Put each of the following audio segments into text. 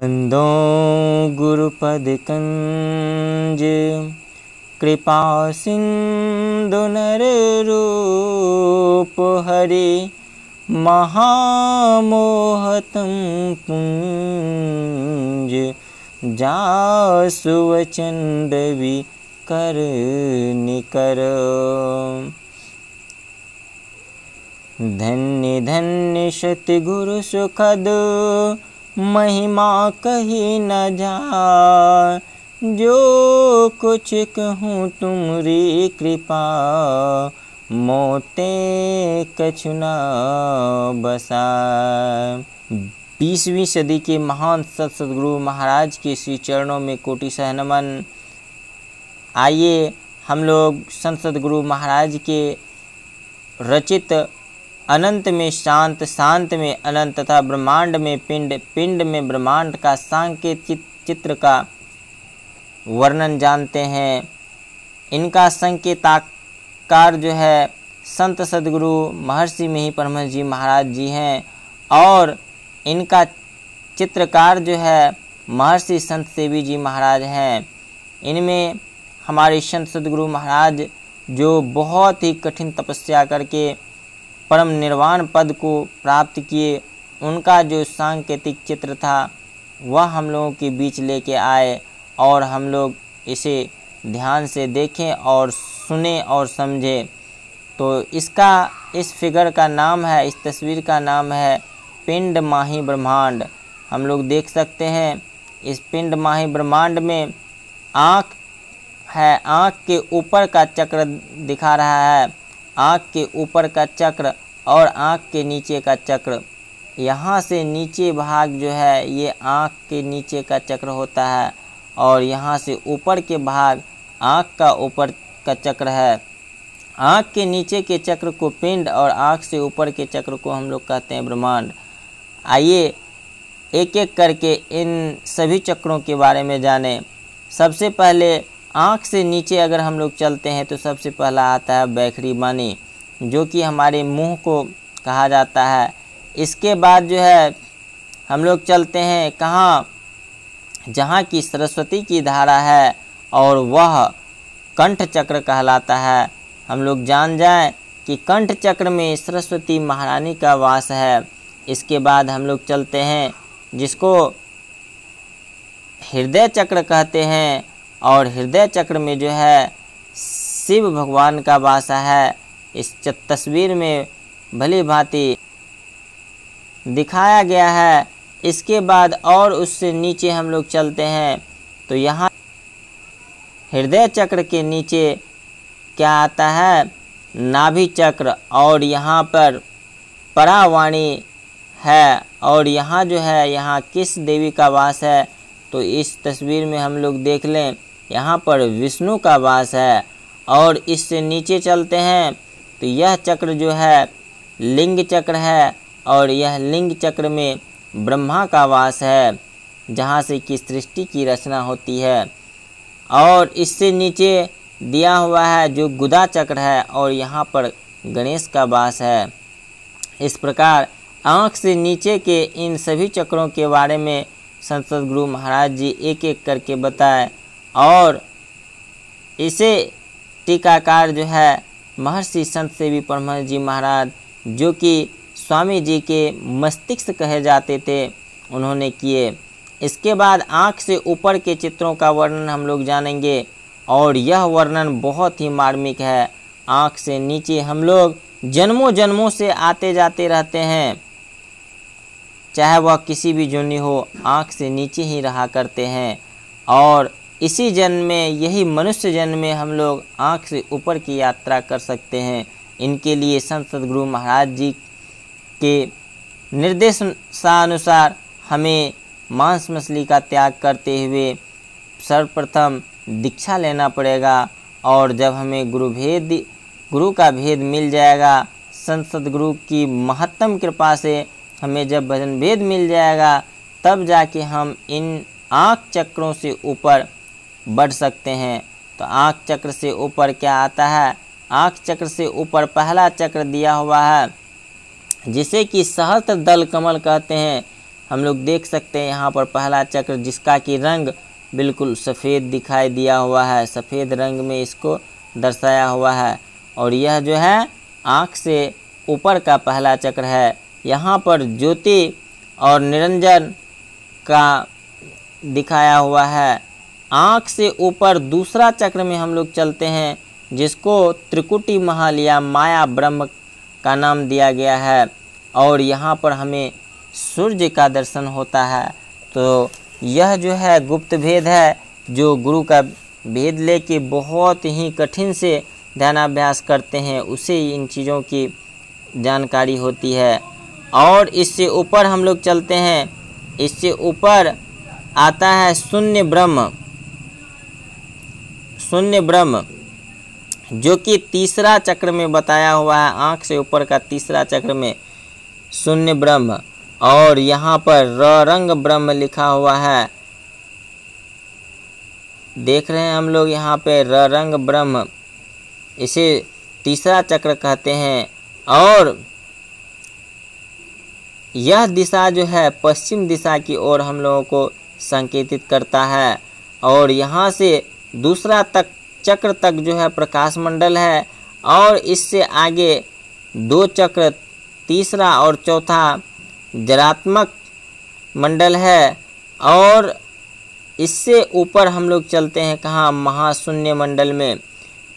वंदो गुरुपद कंज कृपा सिंधु नर रूप हरि महामोहतम पुंज जासु वचन रवि कर निकर। धन्य धन्य सतगुरु सुखद महिमा कही न जाए, जो कुछ कहूँ तुमरी कृपा मोते कछु न बसाए। 20वीं सदी के महान सद्गुरु महाराज के श्री चरणों में कोटि सह नमन। आइए हम लोग संत सद्गुरु महाराज के रचित अनंत में शांत, शांत में अनंत तथा ब्रह्मांड में पिंड, पिंड में ब्रह्मांड का सांकेतिक चित्र का वर्णन जानते हैं। इनका संकेताकार जो है संत सद्गुरु महर्षि मिहि परमहंस जी महाराज जी हैं और इनका चित्रकार जो है महर्षि संत सेवी जी महाराज हैं। इनमें हमारे संत सद्गुरु महाराज जो बहुत ही कठिन तपस्या करके परम निर्वाण पद को प्राप्त किए, उनका जो सांकेतिक चित्र था वह हम लोगों के बीच लेके आए और हम लोग इसे ध्यान से देखें और सुने और समझें। तो इस फिगर का नाम है, इस तस्वीर का नाम है पिंड माही ब्रह्मांड। हम लोग देख सकते हैं इस पिंड माही ब्रह्मांड में आँख है, आँख के ऊपर का चक्र दिखा रहा है, आँख के ऊपर का चक्र और आँख के नीचे का चक्र। यहाँ से नीचे भाग जो है ये आँख के नीचे का चक्र होता है और यहाँ से ऊपर के भाग आँख का ऊपर का चक्र है। आँख के नीचे के चक्र को पिंड और आँख से ऊपर के चक्र को हम लोग कहते हैं ब्रह्मांड। आइए एक एक करके इन सभी चक्रों के बारे में जानें। सबसे पहले आँख से नीचे अगर हम लोग चलते हैं तो सबसे पहला आता है बैखरी बानी, जो कि हमारे मुंह को कहा जाता है। इसके बाद जो है हम लोग चलते हैं कहाँ, जहाँ की सरस्वती की धारा है और वह कंठ चक्र कहलाता है। हम लोग जान जाएं कि कंठ चक्र में सरस्वती महारानी का वास है। इसके बाद हम लोग चलते हैं जिसको हृदय चक्र कहते हैं और हृदय चक्र में जो है शिव भगवान का वास है। इस तस्वीर में भली भांति दिखाया गया है। इसके बाद और उससे नीचे हम लोग चलते हैं तो यहाँ हृदय चक्र के नीचे क्या आता है, नाभि चक्र, और यहाँ पर परावाणी है और यहाँ जो है यहाँ किस देवी का वास है। तो इस तस्वीर में हम लोग देख लें यहाँ पर विष्णु का वास है। और इससे नीचे चलते हैं तो यह चक्र जो है लिंग चक्र है और यह लिंग चक्र में ब्रह्मा का वास है, जहाँ से कि सृष्टि की रचना होती है। और इससे नीचे दिया हुआ है जो गुदा चक्र है और यहाँ पर गणेश का वास है। इस प्रकार आँख से नीचे के इन सभी चक्रों के बारे में संत सद्गुरु महाराज जी एक एक करके बताए और इसे टीकाकार जो है महर्षि संत सेवी परमहंस जी महाराज, जो कि स्वामी जी के मस्तिष्क कहे जाते थे, उन्होंने किए। इसके बाद आँख से ऊपर के चित्रों का वर्णन हम लोग जानेंगे और यह वर्णन बहुत ही मार्मिक है। आँख से नीचे हम लोग जन्मों जन्मों से आते जाते रहते हैं, चाहे वह किसी भी जोनी हो, आँख से नीचे ही रहा करते हैं। और इसी जन्म में, यही मनुष्य जन्म में हम लोग आँख से ऊपर की यात्रा कर सकते हैं। इनके लिए संत सद्गुरु महाराज जी के निर्देशानुसार हमें मांस मछली का त्याग करते हुए सर्वप्रथम दीक्षा लेना पड़ेगा। और जब हमें गुरु का भेद मिल जाएगा, संत सद्गुरु की महत्तम कृपा से हमें जब भजन भेद मिल जाएगा, तब जाके हम इन आँख चक्रों से ऊपर बढ़ सकते हैं। तो आँख चक्र से ऊपर क्या आता है, आँख चक्र से ऊपर पहला चक्र दिया हुआ है जिसे कि सहस्त्र दल कमल कहते हैं। हम लोग देख सकते हैं यहाँ पर पहला चक्र जिसका कि रंग बिल्कुल सफ़ेद दिखाई दिया हुआ है, सफ़ेद रंग में इसको दर्शाया हुआ है। और यह जो है आँख से ऊपर का पहला चक्र है। यहाँ पर ज्योति और निरंजन का दिखाया हुआ है। आँख से ऊपर दूसरा चक्र में हम लोग चलते हैं जिसको त्रिकुटी महल या माया ब्रह्म का नाम दिया गया है। और यहाँ पर हमें सूर्य का दर्शन होता है। तो यह जो है गुप्त भेद है, जो गुरु का भेद लेके बहुत ही कठिन से ध्यानाभ्यास करते हैं उसे इन चीज़ों की जानकारी होती है। और इससे ऊपर हम लोग चलते हैं, इससे ऊपर आता है शून्य ब्रह्म, शून्य ब्रह्म जो कि तीसरा चक्र में बताया हुआ है, आँख से ऊपर का तीसरा चक्र में शून्य ब्रह्म। और यहाँ पर रंग ब्रह्म लिखा हुआ है, देख रहे हैं हम लोग यहाँ पे रंग ब्रह्म, इसे तीसरा चक्र कहते हैं। और यह दिशा जो है पश्चिम दिशा की ओर हम लोगों को संकेतित करता है। और यहाँ से दूसरा चक्र तक जो है प्रकाश मंडल है। और इससे आगे दो चक्र, तीसरा और चौथा जरात्मक मंडल है। और इससे ऊपर हम लोग चलते हैं कहाँ, महाशून्य मंडल में।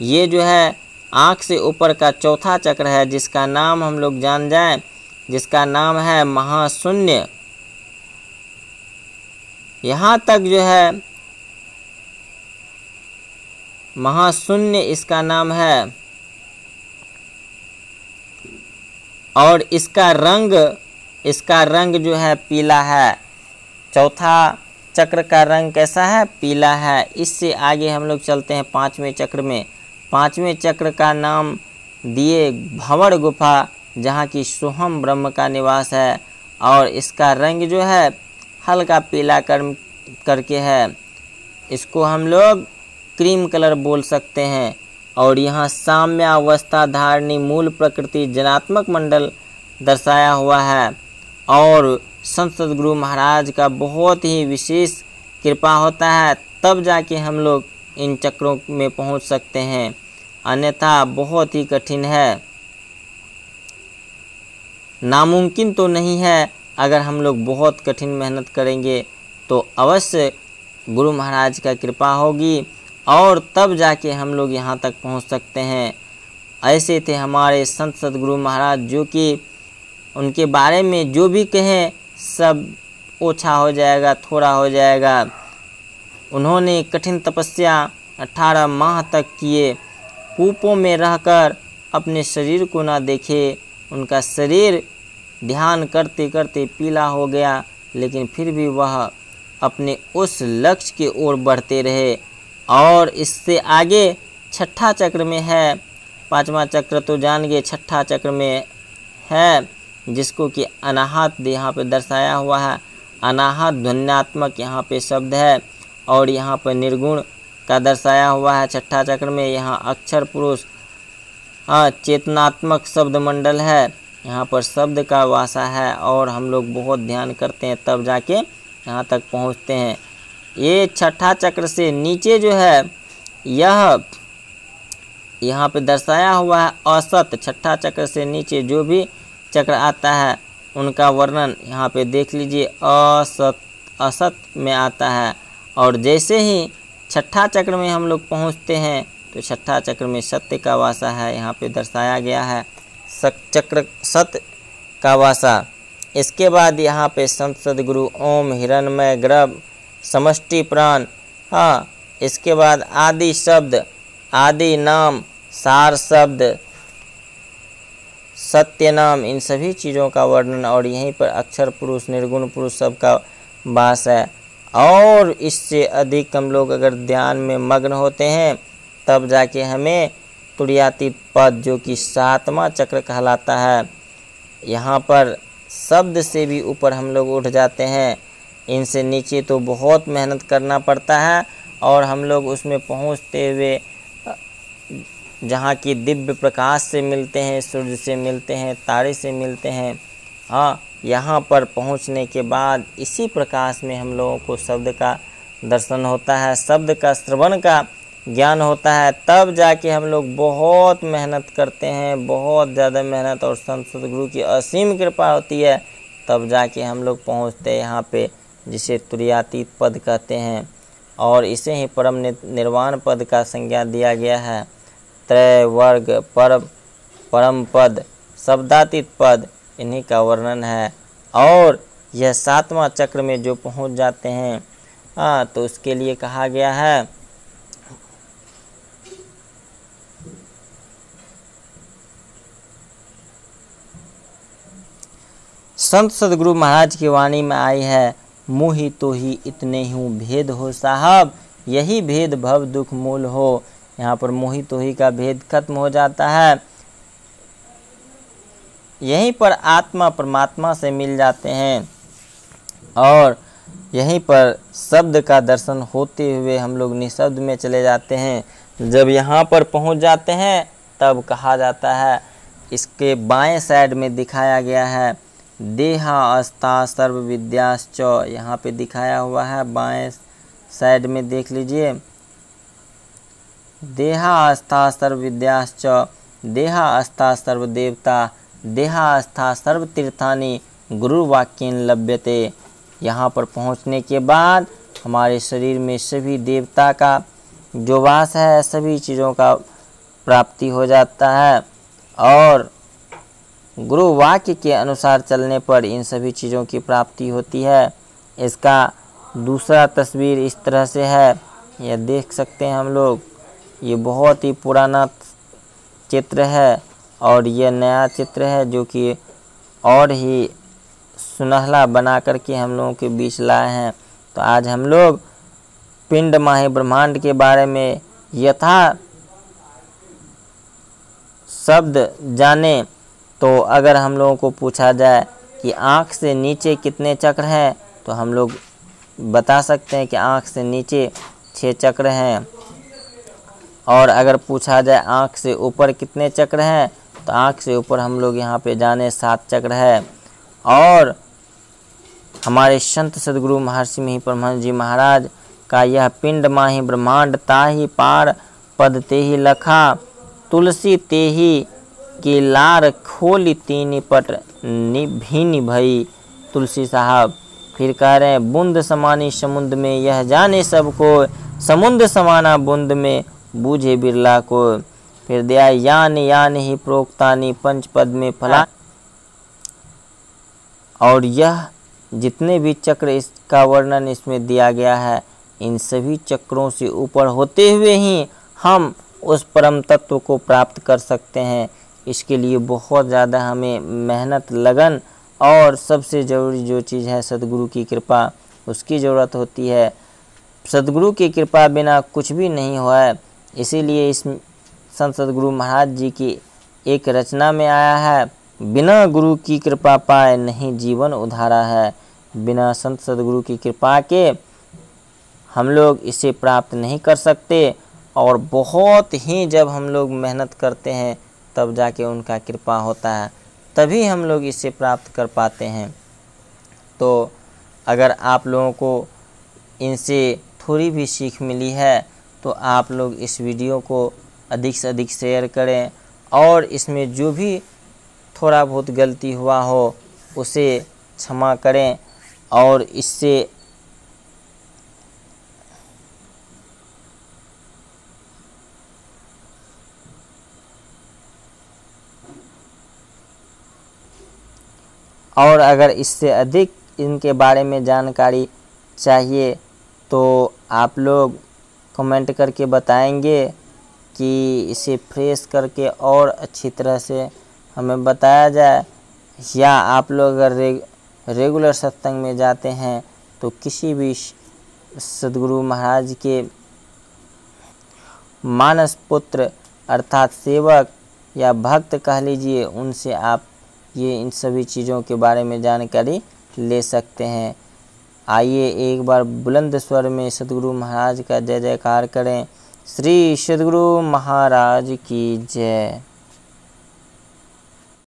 ये जो है आँख से ऊपर का चौथा चक्र है जिसका नाम हम लोग जान जाएं, जिसका नाम है महाशून्य। यहाँ तक जो है महाशून्य इसका नाम है। और इसका रंग जो है पीला है। चौथा चक्र का रंग कैसा है, पीला है। इससे आगे हम लोग चलते हैं पांचवें चक्र में। पांचवें चक्र का नाम दिए भंवर गुफा, जहाँ की सोहम ब्रह्म का निवास है। और इसका रंग जो है हल्का पीला करके है, इसको हम लोग क्रीम कलर बोल सकते हैं। और यहाँ साम्यावस्था धारणी मूल प्रकृति जनात्मक मंडल दर्शाया हुआ है। और संत सद्गुरु महाराज का बहुत ही विशेष कृपा होता है, तब जाके हम लोग इन चक्रों में पहुंच सकते हैं, अन्यथा बहुत ही कठिन है, नामुमकिन तो नहीं है। अगर हम लोग बहुत कठिन मेहनत करेंगे तो अवश्य गुरु महाराज का कृपा होगी और तब जाके हम लोग यहाँ तक पहुँच सकते हैं। ऐसे थे हमारे संत सद्गुरु महाराज, जो कि उनके बारे में जो भी कहें सब ओछा हो जाएगा, थोड़ा हो जाएगा। उन्होंने कठिन तपस्या 18 माह तक किए, कूपों में रहकर अपने शरीर को ना देखे। उनका शरीर ध्यान करते करते पीला हो गया, लेकिन फिर भी वह अपने उस लक्ष्य की ओर बढ़ते रहे। और इससे आगे छठा चक्र में है, पांचवा चक्र तो जान गए, छठा चक्र में है जिसको कि अनाहत यहाँ पे दर्शाया हुआ है। अनाहत ध्वन्यात्मक यहाँ पे शब्द है और यहाँ पर निर्गुण का दर्शाया हुआ है छठा चक्र में। यहाँ अक्षर पुरुष चेतनात्मक शब्द मंडल है, यहाँ पर शब्द का वासा है और हम लोग बहुत ध्यान करते हैं तब जाके यहाँ तक पहुँचते हैं। ये छठा चक्र से नीचे जो है यह यहाँ पे दर्शाया हुआ है असत। छठा चक्र से नीचे जो भी चक्र आता है उनका वर्णन यहाँ पे देख लीजिए, असत में आता है। और जैसे ही छठा चक्र में हम लोग पहुँचते हैं तो छठा चक्र में सत्य का वासा है, यहाँ पे दर्शाया गया है चक्र सत्य का वासा। इसके बाद यहाँ पे संत सद्गुरु ओम हिरणमय गर्भ समष्टि प्राण, इसके बाद आदि शब्द, आदि नाम, सार शब्द, सत्य नाम, इन सभी चीज़ों का वर्णन और यहीं पर अक्षर पुरुष निर्गुण पुरुष सब का वास है। और इससे अधिक हम लोग अगर ध्यान में मग्न होते हैं तब जाके हमें तुरीयातीत पद जो कि सातवां चक्र कहलाता है, यहाँ पर शब्द से भी ऊपर हम लोग उठ जाते हैं। इनसे नीचे तो बहुत मेहनत करना पड़ता है और हम लोग उसमें पहुँचते हुए जहाँ की दिव्य प्रकाश से मिलते हैं, सूर्य से मिलते हैं, तारे से मिलते हैं, हाँ, यहाँ पर पहुँचने के बाद इसी प्रकाश में हम लोगों को शब्द का दर्शन होता है, शब्द का श्रवण का ज्ञान होता है। तब जाके हम लोग बहुत मेहनत करते हैं, बहुत ज़्यादा मेहनत, और संत सद्गुरु की असीम कृपा होती है, तब जाके हम लोग पहुँचते हैं यहाँ पे, जिसे तुरीयातीत पद कहते हैं। और इसे ही परम निर्वाण पद का संज्ञा दिया गया है। त्रय वर्ग परम पद, शब्दातीत पद, इन्हीं का वर्णन है। और यह 7वां चक्र में जो पहुँच जाते हैं, तो उसके लिए कहा गया है संत सद्गुरु महाराज की वाणी में आई है, मोहि तो ही इतने हूँ भेद हो साहब, यही भेद भव दुख मूल हो। यहाँ पर मोहि तो ही का भेद खत्म हो जाता है, यहीं पर आत्मा परमात्मा से मिल जाते हैं, और यहीं पर शब्द का दर्शन होते हुए हम लोग निशब्द में चले जाते हैं। जब यहाँ पर पहुँच जाते हैं तब कहा जाता है, इसके बाएं साइड में दिखाया गया है, देहा अस्था सर्व विद्याश्च, यहाँ पे दिखाया हुआ है बाएं साइड में, देख लीजिए, देहा अस्था सर्व विद्याश्च, देहा अस्था सर्व देवता, देहा अस्था सर्व तीर्थानि गुरु वाक्येन लभ्यते। यहाँ पर पहुँचने के बाद हमारे शरीर में सभी देवता का जो वास है, सभी चीज़ों का प्राप्ति हो जाता है, और गुरु वाक्य के अनुसार चलने पर इन सभी चीज़ों की प्राप्ति होती है। इसका दूसरा तस्वीर इस तरह से है, यह देख सकते हैं हम लोग, ये बहुत ही पुराना चित्र है, और यह नया चित्र है जो कि और ही सुनहला बना करके हम लोगों के बीच लाए हैं। तो आज हम लोग पिंड माही ब्रह्मांड के बारे में यथा शब्द जाने। तो अगर हम लोगों को पूछा जाए कि आँख से नीचे कितने चक्र हैं, तो हम लोग बता सकते हैं कि आँख से नीचे 6 चक्र हैं, और अगर पूछा जाए आँख से ऊपर कितने चक्र हैं, तो आँख से ऊपर हम लोग यहाँ पे जाने 7 चक्र है। और हमारे संत सद्गुरु महर्षि मिहि परमहंस जी महाराज का यह पिंड माही ब्रह्मांड ताहि पार पद तेहि लखा, तुलसी तेहि के लार खोली तीन पट निभिनी भई। तुलसी साहब फिर कह रहे हैं, बूंद समानी समुद्र में यह जाने सबको, समुद्र समाना बूंद में बूझे बिरला को। फिर दिया यान यान ही प्रोक्तानी पंच पद में फला। और यह जितने भी चक्र इसका वर्णन इसमें दिया गया है, इन सभी चक्रों से ऊपर होते हुए ही हम उस परम तत्व को प्राप्त कर सकते हैं। इसके लिए बहुत ज़्यादा हमें मेहनत, लगन, और सबसे ज़रूरी जो चीज़ है सद्गुरु की कृपा, उसकी ज़रूरत होती है। सद्गुरु की कृपा बिना कुछ भी नहीं हुआ है। इसीलिए इस संत सद्गुरु महाराज जी की एक रचना में आया है, बिना गुरु की कृपा पाए नहीं जीवन उधारा है। बिना संत सद्गुरु की कृपा के हम लोग इसे प्राप्त नहीं कर सकते, और बहुत ही जब हम लोग मेहनत करते हैं तब जाके उनका कृपा होता है, तभी हम लोग इसे प्राप्त कर पाते हैं। तो अगर आप लोगों को इनसे थोड़ी भी सीख मिली है, तो आप लोग इस वीडियो को अधिक से अधिक शेयर करें, और इसमें जो भी थोड़ा बहुत गलती हुआ हो उसे क्षमा करें, और इससे और अगर इससे अधिक इनके बारे में जानकारी चाहिए तो आप लोग कमेंट करके बताएंगे कि इसे फ्रेश करके और अच्छी तरह से हमें बताया जाए। या आप लोग अगर रेगुलर सत्संग में जाते हैं तो किसी भी सद्गुरु महाराज के मानस पुत्र अर्थात सेवक या भक्त कह लीजिए, उनसे आप ये इन सभी चीज़ों के बारे में जानकारी ले सकते हैं। आइए एक बार बुलंद स्वर में सद्गुरु महाराज का जय जयकार करें। श्री सद्गुरु महाराज की जय।